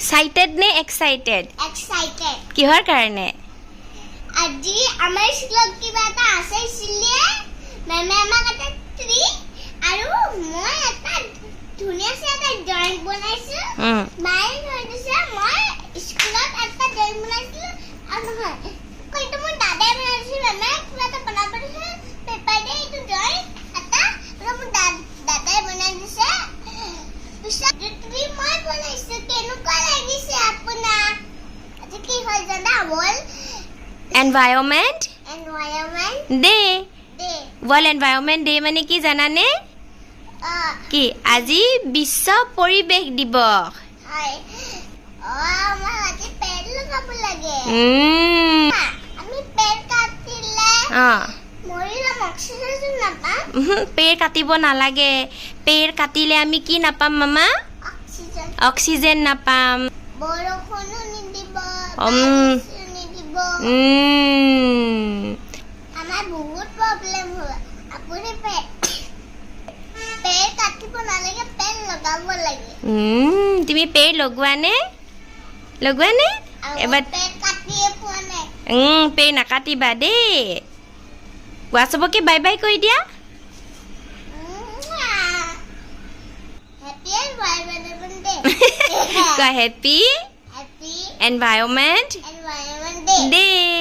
Excited ne excited? Excited. কিহৰ কাৰণে? আজি আমাৰ স্কুলত কিবা এটা আছেছিলে মেমে আমাক এটা ট্ৰি আৰু মই এটা ধুনীয়াছে এটা ড্ৰয়িং বনাইছো মায়ে কৈ দিছে মই স্কুলত এটা ড্ৰয়িং বনাইছিলো আৰু নহয় কইটো মোৰ দাদাই বনাইছিল মেমে কিবা এটা বনাব দিছে পেপাৰ দে এইটো ড্ৰয়িং এটা আৰু মোৰ দাদাই বনাই দিছে পিছত ট্ৰি মই বনাইছো কেনেকুৱা লাগিছে আপোনাক আজি কি হ'ল জানা বল Environment Day. Day. World Environment Day মানে কি জানানে? কি আজি বিশ্ব পৰিৱেশ দিৱস। Hi. আমাৰ আজি পেন লগাব লাগে। আমি পেন কাটিলে মৰিলে অক্সিজেন নাপাম। পেৰ কাটিব নালাগে। পেৰ কাটিলে আমি কি নাপাম মামা? অক্সিজেন নাপাম। বৰষুণো নিদিব। আমাৰ বহুত প্ৰব্লেম হয় আপুনি পেন কাটিব নালাগে পেন লগাব লাগে তুমি পেৰ লগোৱানে এবাৰ পেন কাটিয়ে পোৱা নাই পেৰ নাকাটিবা দেই কোৱা চবকে বাই বাই কৈ দিয়া হেপী কোৱা হেপী এনভাইৰনমেণ্ট ডে ডে